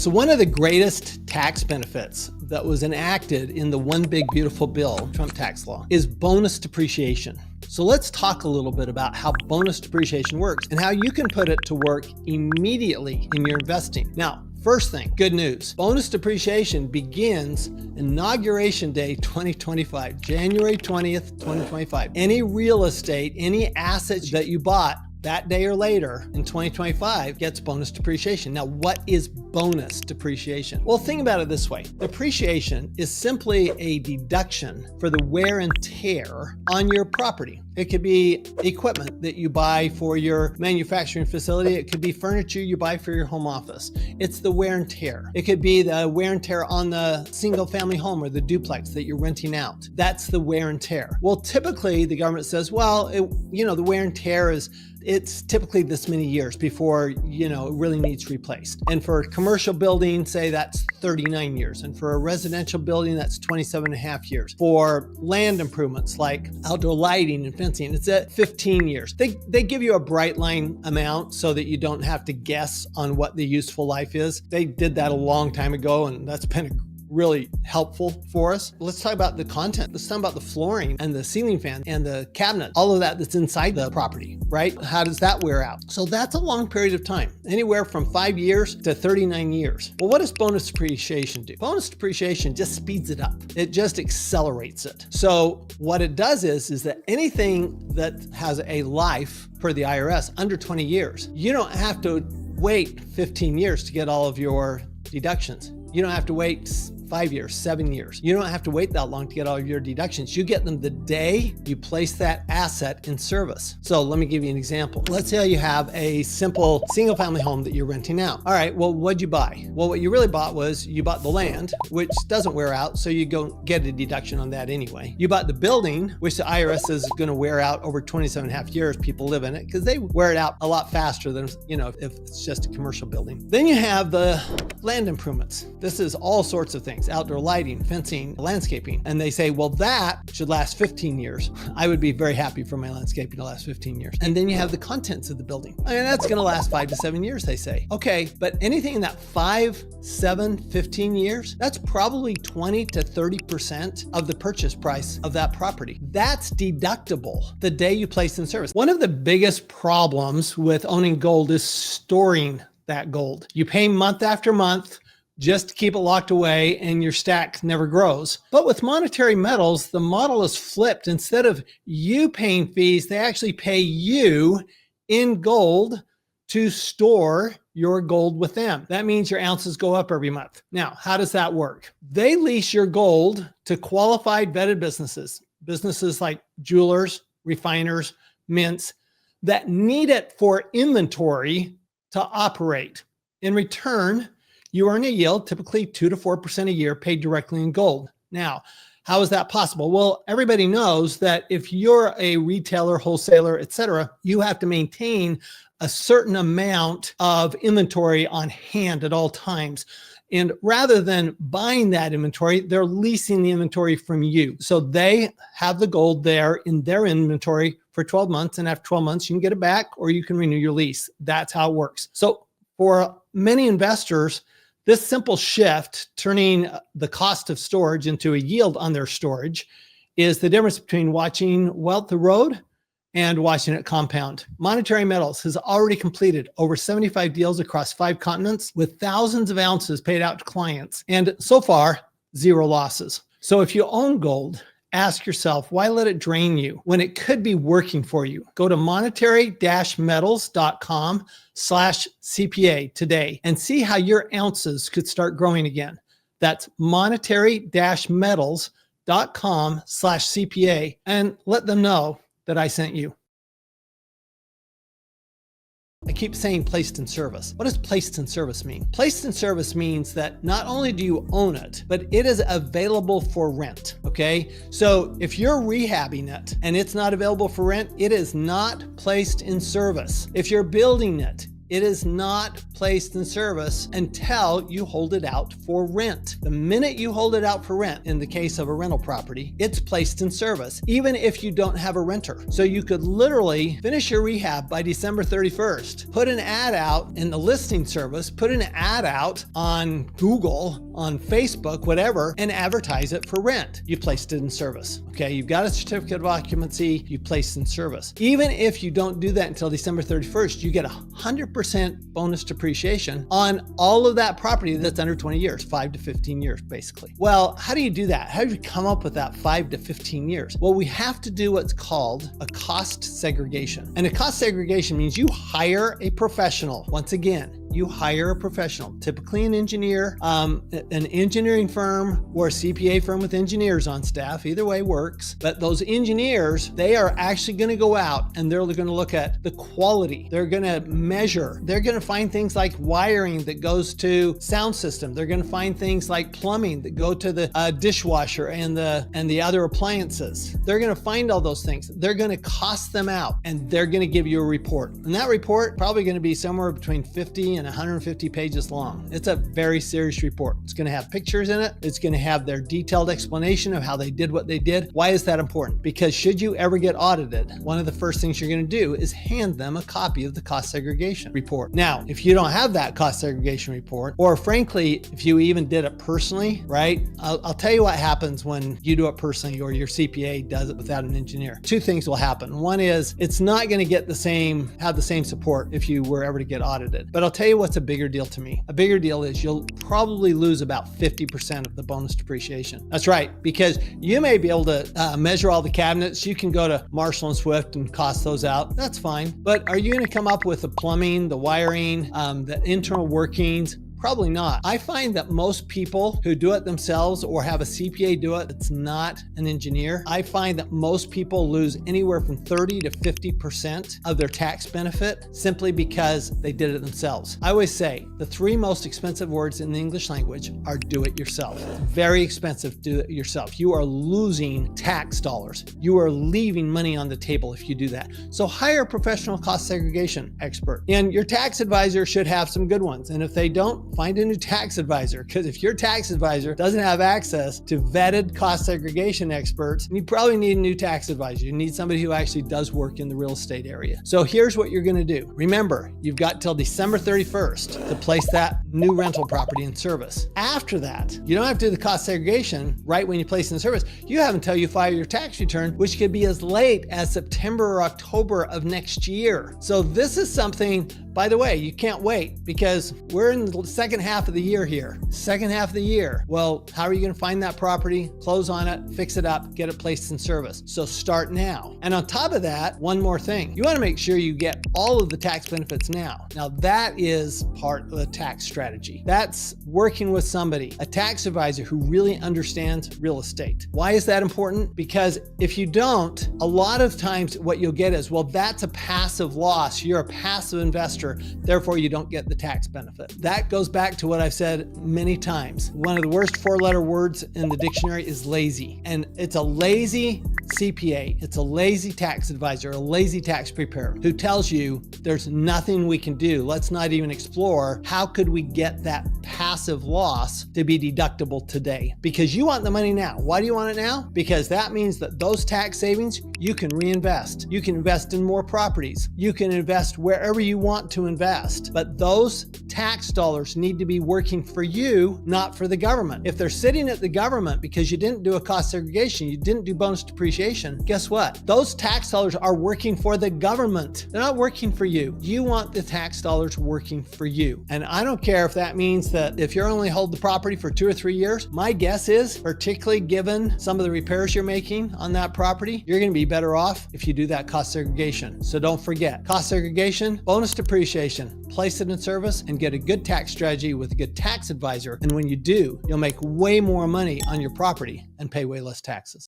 So one of the greatest tax benefits that was enacted in the One Big Beautiful Bill, Trump tax law, is bonus depreciation. So let's talk a little bit about how bonus depreciation works and how you can put it to work immediately in your investing. Now, first thing, good news. Bonus depreciation begins Inauguration Day 2025, January 20th, 2025. Any real estate, any assets that you bought that day or later in 2025 gets bonus depreciation. Now, what is bonus depreciation? Well, think about it this way. Depreciation is simply a deduction for the wear and tear on your property. It could be equipment that you buy for your manufacturing facility. It could be furniture you buy for your home office. It's the wear and tear. It could be the wear and tear on the single family home or the duplex that you're renting out. That's the wear and tear. Well, typically the government says, well, the wear and tear it's typically this many years before, it really needs replaced. And for a commercial building, say that's 39 years. And for a residential building, that's 27 and a half years. For land improvements like outdoor lighting and fencing, it's at 15 years. They give you a bright line amount so that you don't have to guess on what the useful life is. They did that a long time ago, and that's been really helpful for us. Let's talk about the content. Let's talk about the flooring and the ceiling fan and the cabinet, all of that that's inside the property, right? How does that wear out? So that's a long period of time, anywhere from 5 years to 39 years. Well, what does bonus depreciation do? Bonus depreciation just speeds it up. It just accelerates it. So what it does is that anything that has a life per the IRS under 20 years, you don't have to wait 15 years to get all of your deductions. You don't have to wait 5 years, 7 years. You don't have to wait that long to get all of your deductions. You get them the day you place that asset in service. So let me give you an example. Let's say you have a simple single family home that you're renting out. All right, well, what'd you buy? Well, what you really bought was you bought the land, which doesn't wear out, so you go get a deduction on that anyway. You bought the building, which the IRS is gonna wear out over 27 and a half years. People live in it because they wear it out a lot faster than, if it's just a commercial building. Then you have the land improvements. This is all sorts of things. Outdoor lighting, fencing, landscaping. And they say, well, that should last 15 years. I would be very happy for my landscaping to last 15 years. And then you have the contents of the building. That's gonna last 5 to 7 years, they say. Okay, but anything in that 5, 7, 15 years, that's probably 20 to 30% of the purchase price of that property. That's deductible the day you place in service. One of the biggest problems with owning gold is storing that gold. You pay month after month just to keep it locked away and your stack never grows. But with monetary metals, the model is flipped. Instead of you paying fees, they actually pay you in gold to store your gold with them. That means your ounces go up every month. Now, how does that work? They lease your gold to qualified vetted businesses like jewelers, refiners, mints that need it for inventory to operate. In return, you earn a yield, typically 2 to 4% a year, paid directly in gold. Now, how is that possible? Well, everybody knows that if you're a retailer, wholesaler, etc., you have to maintain a certain amount of inventory on hand at all times. And rather than buying that inventory, they're leasing the inventory from you. So they have the gold there in their inventory for 12 months. And after 12 months, you can get it back or you can renew your lease. That's how it works. So for many investors, this simple shift, turning the cost of storage into a yield on their storage, is the difference between watching wealth erode and watching it compound. Monetary Metals has already completed over 75 deals across 5 continents with thousands of ounces paid out to clients, and so far, 0 losses. So if you own gold, ask yourself, why let it drain you when it could be working for you? Go to monetary-metals.com/CPA today and see how your ounces could start growing again. That's monetary-metals.com/CPA and let them know that I sent you. I keep saying placed in service. What does placed in service mean? Placed in service means that not only do you own it, but it is available for rent, okay? So if you're rehabbing it and it's not available for rent, it is not placed in service. If you're building it, it is not placed in service until you hold it out for rent. The minute you hold it out for rent, in the case of a rental property, it's placed in service, even if you don't have a renter. So you could literally finish your rehab by December 31st, put an ad out in the listing service, put an ad out on Google, on Facebook, whatever, and advertise it for rent. You placed it in service. Okay, you've got a certificate of occupancy, you placed in service. Even if you don't do that until December 31st, you get 100% bonus depreciation on all of that property that's under 20 years, 5 to 15 years, basically. Well, how do you do that? How do you come up with that 5 to 15 years? Well, we have to do what's called a cost segregation. And a cost segregation means you hire a professional. Once again, you hire a professional, typically an engineer, an engineering firm or a CPA firm with engineers on staff. Either way works. But those engineers, they are actually going to go out and they're going to look at the quality. They're going to measure. They're going to find things like wiring that goes to sound system. They're going to find things like plumbing that go to the dishwasher and the other appliances. They're going to find all those things. They're going to cost them out and they're going to give you a report. And that report probably going to be somewhere between 50 and 150 pages long. It's a very serious report. It's going to have pictures in it. It's going to have their detailed explanation of how they did what they did. Why is that important? Because should you ever get audited, one of the first things you're going to do is hand them a copy of the cost segregation report. Now, if you don't have that cost segregation report, or frankly, if you even did it personally, right? I'll tell you what happens when you do it personally or your CPA does it without an engineer. Two things will happen. One is it's not going to have the same support if you were ever to get audited. But I'll tell you what's a bigger deal to me. A bigger deal is you'll probably lose about 50% of the bonus depreciation. That's right, because you may be able to measure all the cabinets. You can go to Marshall and Swift and cost those out. That's fine. But are you going to come up with the plumbing, the wiring, the internal workings? Probably not. I find that most people who do it themselves or have a CPA do it that's not an engineer, I find that most people lose anywhere from 30 to 50% of their tax benefit simply because they did it themselves. I always say the three most expensive words in the English language are do it yourself. Very expensive, do it yourself. You are losing tax dollars. You are leaving money on the table if you do that. So hire a professional cost segregation expert. And your tax advisor should have some good ones. And if they don't, find a new tax advisor, because if your tax advisor doesn't have access to vetted cost segregation experts, you probably need a new tax advisor. You need somebody who actually does work in the real estate area. So here's what you're going to do. Remember, you've got till December 31st to place that new rental property in service. After that, you don't have to do the cost segregation right when you place it in service. You have until you file your tax return, which could be as late as September or October of next year. So this is something, by the way, you can't wait because we're in the second half of the year here. Second half of the year. Well, how are you going to find that property, close on it, fix it up, get it placed in service? So start now. And on top of that, one more thing. You want to make sure you get all of the tax benefits now. Now that is part of the tax strategy. That's working with somebody, a tax advisor who really understands real estate. Why is that important? Because if you don't, a lot of times what you'll get is, well, that's a passive loss. You're a passive investor. Therefore, you don't get the tax benefit. That goes back to what I've said many times. One of the worst four-letter words in the dictionary is lazy. And it's a lazy CPA. It's a lazy tax advisor, a lazy tax preparer who tells you there's nothing we can do. Let's not even explore how could we get that passive loss to be deductible today? Because you want the money now. Why do you want it now? Because that means that those tax savings you can reinvest. You can invest in more properties. You can invest wherever you want to invest. But those tax dollars need to be working for you, not for the government. If they're sitting at the government because you didn't do a cost segregation, you didn't do bonus depreciation, guess what? Those tax dollars are working for the government. They're not working for you. You want the tax dollars working for you. And I don't care if that means that if you're only hold the property for 2 or 3 years, my guess is, particularly given some of the repairs you're making on that property, you're going to be better off if you do that cost segregation. So don't forget, cost segregation, bonus depreciation, place it in service and get a good tax strategy with a good tax advisor. And when you do, you'll make way more money on your property and pay way less taxes.